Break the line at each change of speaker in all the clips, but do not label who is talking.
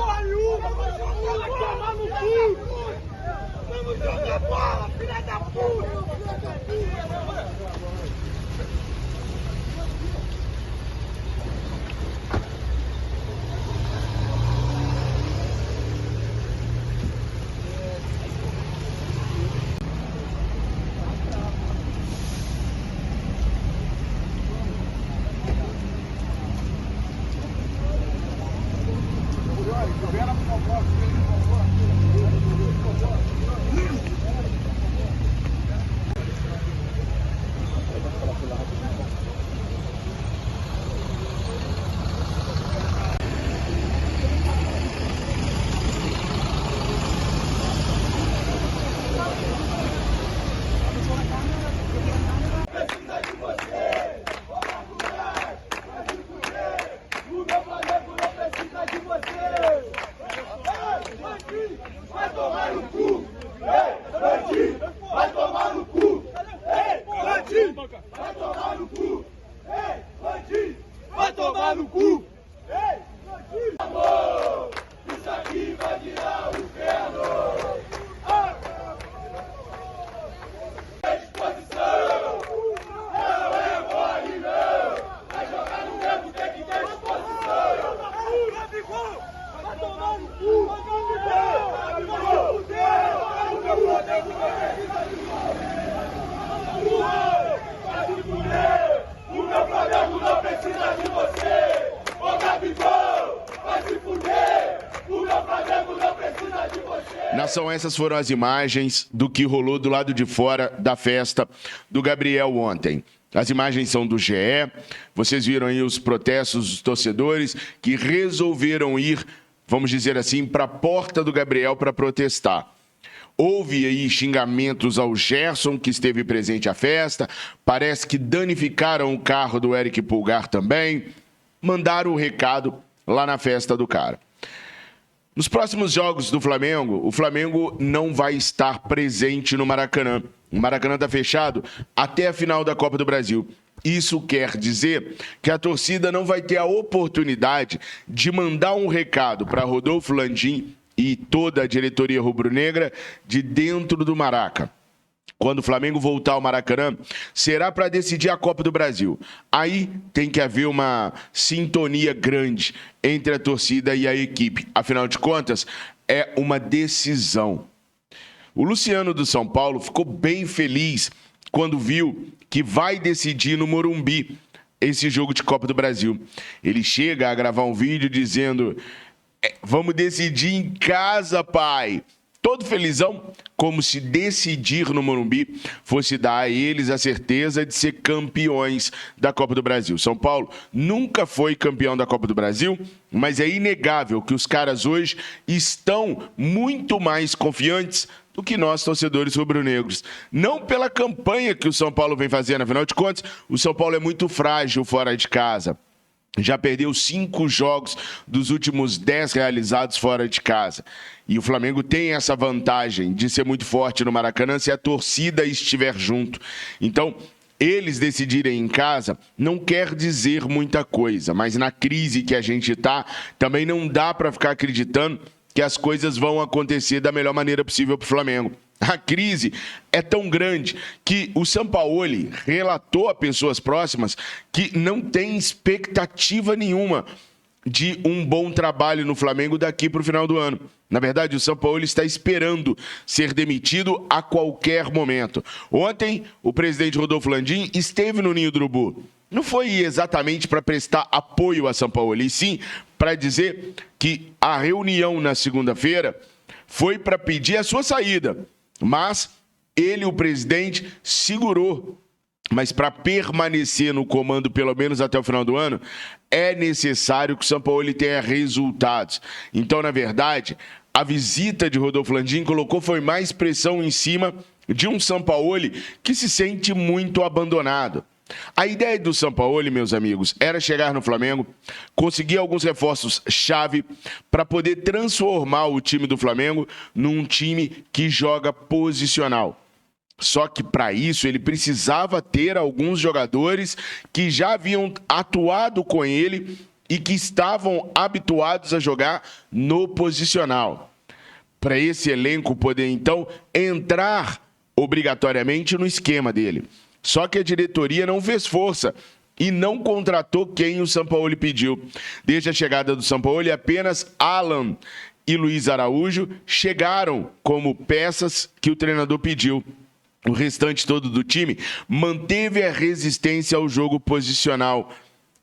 porra nenhuma! Vai tomar no cu! Vamos jogar bola, filha da puta! Vai tomar no cu! Ei, bandido! Amor, isso aqui vai virar o inferno! Disposição! Não é mole, não! Vai jogar no campo, tem que ter disposição! Gabigol! Vai tomar no cu! Gabigol! Vai se fuder! O meu Flamengo não precisa de você! Ô Gabigol, vai se fuder! O meu Flamengo não precisa de você!
Nação, essas foram as imagens do que rolou do lado de fora da festa do Gabriel ontem. As imagens são do GE, vocês viram aí os protestos dos torcedores que resolveram ir, vamos dizer assim, para a porta do Gabriel para protestar. Houve aí xingamentos ao Gerson, que esteve presente à festa. Parece que danificaram o carro do Eric Pulgar também. Mandaram o recado lá na festa do cara. Nos próximos jogos do Flamengo, o Flamengo não vai estar presente no Maracanã. O Maracanã está fechado até a final da Copa do Brasil. Isso quer dizer que a torcida não vai ter a oportunidade de mandar um recado para Rodolfo Landim e toda a diretoria rubro-negra de dentro do Maraca. Quando o Flamengo voltar ao Maracanã, será para decidir a Copa do Brasil. Aí tem que haver uma sintonia grande entre a torcida e a equipe. Afinal de contas, é uma decisão. O Luciano do São Paulo ficou bem feliz quando viu que vai decidir no Morumbi esse jogo de Copa do Brasil. Ele chega a gravar um vídeo dizendo: vamos decidir em casa, pai. Todo felizão, como se decidir no Morumbi fosse dar a eles a certeza de ser campeões da Copa do Brasil. São Paulo nunca foi campeão da Copa do Brasil, mas é inegável que os caras hoje estão muito mais confiantes do que nós, torcedores rubro-negros. Não pela campanha que o São Paulo vem fazendo, afinal de contas, o São Paulo é muito frágil fora de casa. Já perdeu 5 jogos dos últimos 10 realizados fora de casa. E o Flamengo tem essa vantagem de ser muito forte no Maracanã se a torcida estiver junto. Então, eles decidirem em casa não quer dizer muita coisa, mas na crise que a gente está, também não dá para ficar acreditando que as coisas vão acontecer da melhor maneira possível para o Flamengo. A crise é tão grande que o Sampaoli relatou a pessoas próximas que não tem expectativa nenhuma de um bom trabalho no Flamengo daqui para o final do ano. Na verdade, o Sampaoli está esperando ser demitido a qualquer momento. Ontem, o presidente Rodolfo Landim esteve no Ninho do Urubu. Não foi exatamente para prestar apoio a Sampaoli, e sim para dizer que a reunião na segunda-feira foi para pedir a sua saída. Mas ele, o presidente, segurou. Mas para permanecer no comando, pelo menos até o final do ano, é necessário que o Sampaoli tenha resultados. Então, na verdade, a visita de Rodolfo Landim foi mais pressão em cima de um Sampaoli que se sente muito abandonado. A ideia do Sampaoli, meus amigos, era chegar no Flamengo, conseguir alguns reforços-chave para poder transformar o time do Flamengo num time que joga posicional. Só que para isso ele precisava ter alguns jogadores que já haviam atuado com ele e que estavam habituados a jogar no posicional. Para esse elenco poder, então, entrar obrigatoriamente no esquema dele. Só que a diretoria não fez força e não contratou quem o Sampaoli pediu. Desde a chegada do Sampaoli, apenas Alan e Luiz Araújo chegaram como peças que o treinador pediu. O restante todo do time manteve a resistência ao jogo posicional.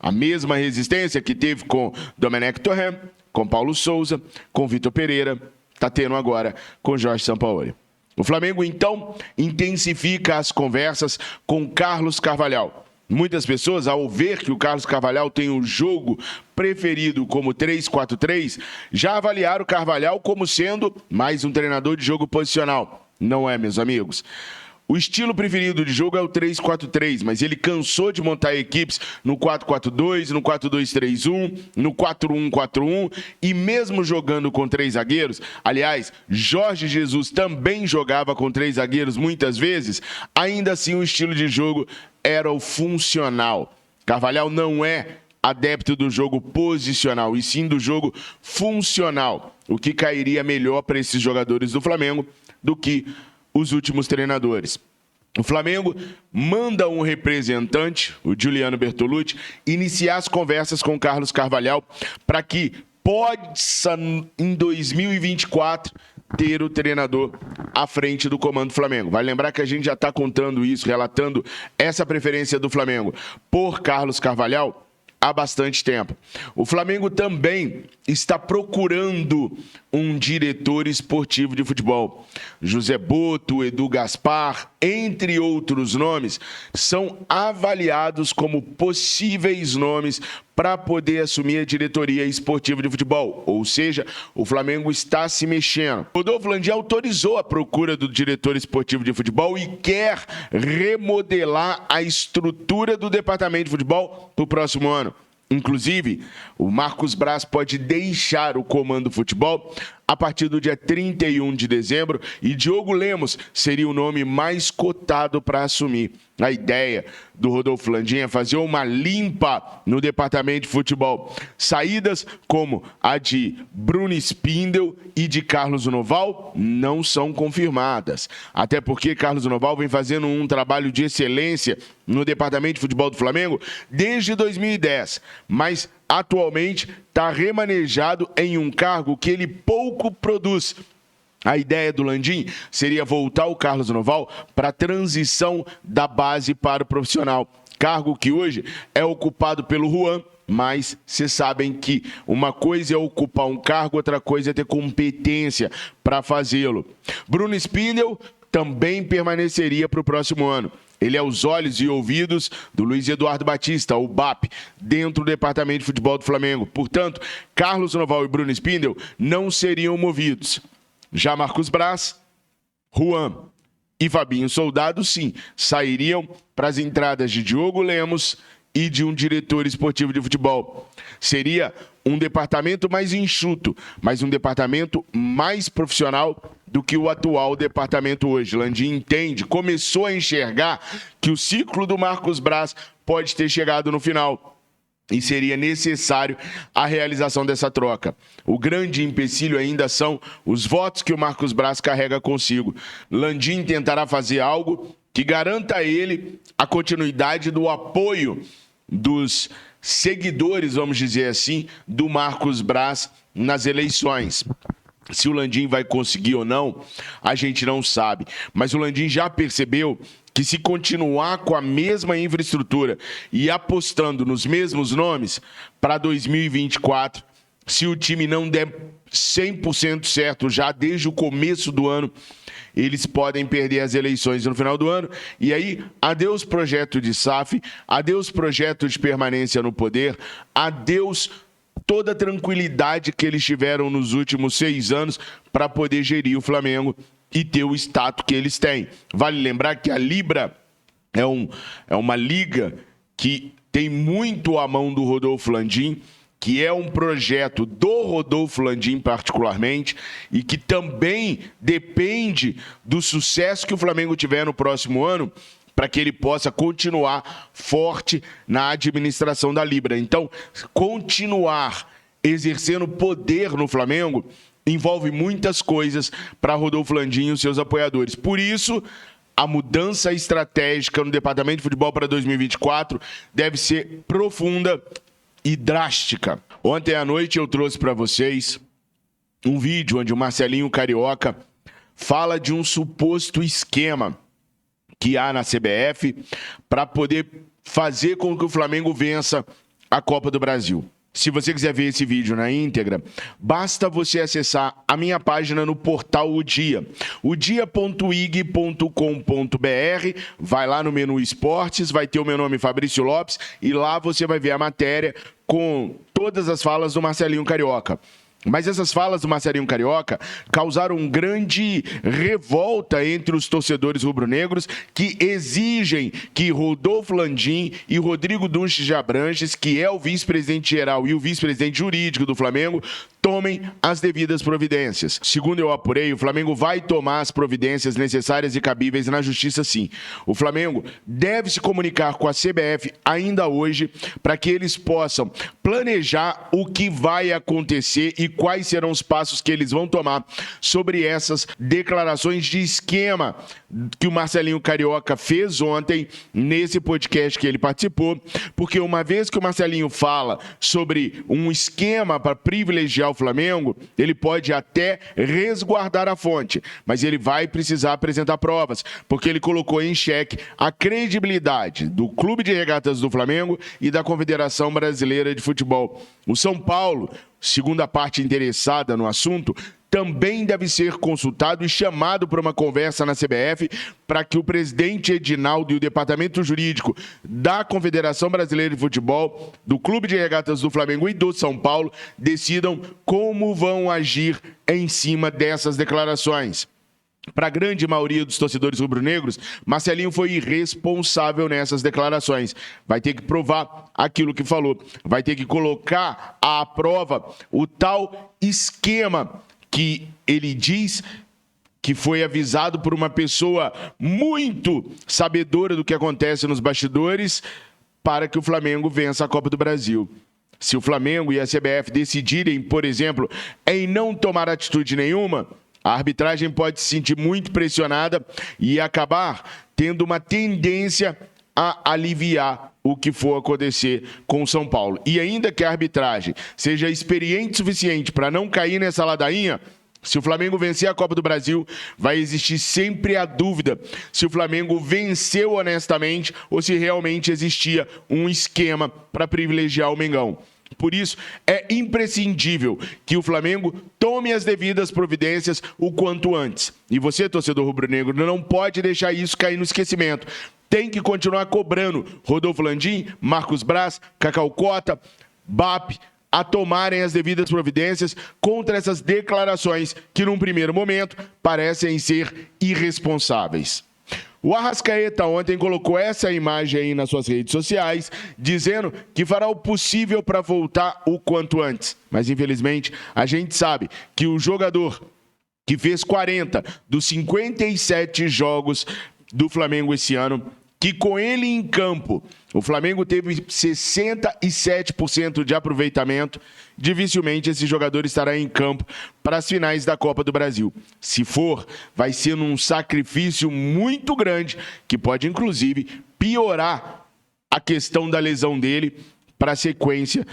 A mesma resistência que teve com Domenech Torrent, com Paulo Souza, com Vitor Pereira, está tendo agora com Jorge Sampaoli. O Flamengo, então, intensifica as conversas com Carlos Carvalhal. Muitas pessoas, ao ver que o Carlos Carvalhal tem o jogo preferido como 3-4-3, já avaliaram o Carvalhal como sendo mais um treinador de jogo posicional. Não é, meus amigos? O estilo preferido de jogo é o 3-4-3, mas ele cansou de montar equipes no 4-4-2, no 4-2-3-1, no 4-1-4-1 e mesmo jogando com 3 zagueiros, aliás, Jorge Jesus também jogava com 3 zagueiros muitas vezes, ainda assim o estilo de jogo era o funcional. Carvalhal não é adepto do jogo posicional, e sim do jogo funcional, o que cairia melhor para esses jogadores do Flamengo do que os últimos treinadores. O Flamengo manda um representante, o Giuliano Bertolucci, iniciar as conversas com Carlos Carvalhal para que possa, em 2024, ter o treinador à frente do comando do Flamengo. Vai lembrar que a gente já está contando isso, relatando essa preferência do Flamengo por Carlos Carvalhal há bastante tempo. O Flamengo também está procurando um diretor esportivo de futebol. José Boto, Edu Gaspar, entre outros nomes, são avaliados como possíveis nomes para poder assumir a diretoria esportiva de futebol. Ou seja, o Flamengo está se mexendo. Rodolfo Landim autorizou a procura do diretor esportivo de futebol e quer remodelar a estrutura do departamento de futebol para o próximo ano. Inclusive, o Marcos Braz pode deixar o comando do futebol a partir do dia 31 de dezembro e Diogo Lemos seria o nome mais cotado para assumir. A ideia do Rodolfo Landim é fazer uma limpa no departamento de futebol. Saídas como a de Bruno Spindel e de Carlos Noval não são confirmadas. Até porque Carlos Noval vem fazendo um trabalho de excelência no departamento de futebol do Flamengo desde 2010. Mas atualmente está remanejado em um cargo que ele pouco produz. A ideia do Landim seria voltar o Carlos Noval para a transição da base para o profissional. Cargo que hoje é ocupado pelo Juan, mas vocês sabem que uma coisa é ocupar um cargo, outra coisa é ter competência para fazê-lo. Bruno Spindel também permaneceria para o próximo ano. Ele é os olhos e ouvidos do Luiz Eduardo Batista, o BAP, dentro do departamento de futebol do Flamengo. Portanto, Carlos Noval e Bruno Spindel não seriam movidos. Já Marcos Braz, Juan e Fabinho Soldado, sim, sairiam para as entradas de Diogo Lemos e de um diretor esportivo de futebol. Seria um departamento mais enxuto, mas um departamento mais profissional do que o atual departamento hoje. Landim entende, começou a enxergar que o ciclo do Marcos Braz pode ter chegado no final. E seria necessário a realização dessa troca. O grande empecilho ainda são os votos que o Marcos Braz carrega consigo. Landim tentará fazer algo que garanta a ele a continuidade do apoio dos seguidores, vamos dizer assim, do Marcos Braz nas eleições. Se o Landim vai conseguir ou não, a gente não sabe. Mas o Landim já percebeu que se continuar com a mesma infraestrutura e apostando nos mesmos nomes para 2024, se o time não der 100% certo já desde o começo do ano, eles podem perder as eleições no final do ano. E aí, adeus projeto de SAF, adeus projeto de permanência no poder, adeus toda a tranquilidade que eles tiveram nos últimos 6 anos para poder gerir o Flamengo e ter o status que eles têm. Vale lembrar que a Libra é uma liga que tem muito a mão do Rodolfo Landim, que é um projeto do Rodolfo Landim particularmente e que também depende do sucesso que o Flamengo tiver no próximo ano para que ele possa continuar forte na administração da Libra. Então, continuar exercendo poder no Flamengo envolve muitas coisas para Rodolfo Landim e seus apoiadores. Por isso, a mudança estratégica no departamento de futebol para 2024 deve ser profunda e drástica. Ontem à noite eu trouxe para vocês um vídeo onde o Marcelinho Carioca fala de um suposto esquema que há na CBF para poder fazer com que o Flamengo vença a Copa do Brasil. Se você quiser ver esse vídeo na íntegra, basta você acessar a minha página no portal O Dia, odia.ig.com.br, vai lá no menu Esportes, vai ter o meu nome Fabrício Lopes e lá você vai ver a matéria com todas as falas do Marcelinho Carioca. Mas essas falas do Marcelinho Carioca causaram grande revolta entre os torcedores rubro-negros que exigem que Rodolfo Landim e Rodrigo Dunches de Abranches, que é o vice-presidente geral e o vice-presidente jurídico do Flamengo, tomem as devidas providências. Segundo eu apurei, o Flamengo vai tomar as providências necessárias e cabíveis na justiça, sim. O Flamengo deve se comunicar com a CBF ainda hoje para que eles possam planejar o que vai acontecer e quais serão os passos que eles vão tomar sobre essas declarações de esquema que o Marcelinho Carioca fez ontem nesse podcast que ele participou, porque uma vez que o Marcelinho fala sobre um esquema para privilegiar o Flamengo, ele pode até resguardar a fonte, mas ele vai precisar apresentar provas, porque ele colocou em xeque a credibilidade do Clube de Regatas do Flamengo e da Confederação Brasileira de Futebol. O São Paulo, segundo a parte interessada no assunto, também deve ser consultado e chamado para uma conversa na CBF para que o presidente Edinaldo e o departamento jurídico da Confederação Brasileira de Futebol, do Clube de Regatas do Flamengo e do São Paulo decidam como vão agir em cima dessas declarações. Para a grande maioria dos torcedores rubro-negros, Marcelinho foi irresponsável nessas declarações. Vai ter que provar aquilo que falou. Vai ter que colocar à prova o tal esquema que ele diz que foi avisado por uma pessoa muito sabedora do que acontece nos bastidores para que o Flamengo vença a Copa do Brasil. Se o Flamengo e a CBF decidirem, por exemplo, em não tomar atitude nenhuma, a arbitragem pode se sentir muito pressionada e acabar tendo uma tendência a aliviar o que for acontecer com o São Paulo. E ainda que a arbitragem seja experiente o suficiente para não cair nessa ladainha, se o Flamengo vencer a Copa do Brasil, vai existir sempre a dúvida se o Flamengo venceu honestamente ou se realmente existia um esquema para privilegiar o Mengão. Por isso, é imprescindível que o Flamengo tome as devidas providências o quanto antes. E você, torcedor rubro-negro, não pode deixar isso cair no esquecimento. Tem que continuar cobrando Rodolfo Landim, Marcos Braz, Cacau Cota, BAP, a tomarem as devidas providências contra essas declarações que, num primeiro momento, parecem ser irresponsáveis. O Arrascaeta ontem colocou essa imagem aí nas suas redes sociais, dizendo que fará o possível para voltar o quanto antes. Mas, infelizmente, a gente sabe que o jogador que fez 40 dos 57 jogos do Flamengo esse ano, que com ele em campo, o Flamengo teve 67% de aproveitamento, dificilmente esse jogador estará em campo para as finais da Copa do Brasil. Se for, vai ser num sacrifício muito grande, que pode inclusive piorar a questão da lesão dele para a sequência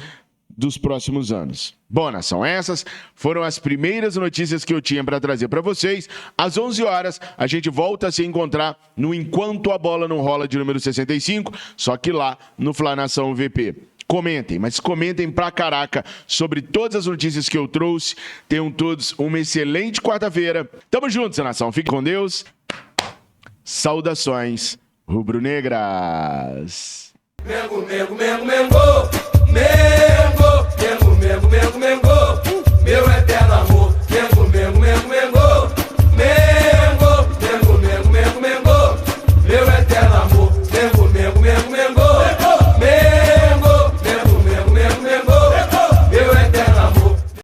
dos próximos anos. Bom, nação, essas foram as primeiras notícias que eu tinha para trazer para vocês. Às 11 horas, a gente volta a se encontrar no Enquanto a Bola Não Rola de número 65, só que lá no Fla Nação VP. Comentem, mas comentem pra caraca sobre todas as notícias que eu trouxe. Tenham todos uma excelente quarta-feira. Tamo juntos, nação. Fique com Deus. Saudações rubro-negras.
Mengo, Mengo, Mengo, Mengo, Mengo, Mengo, Mengo, Mengo, Mengo, meu eterno.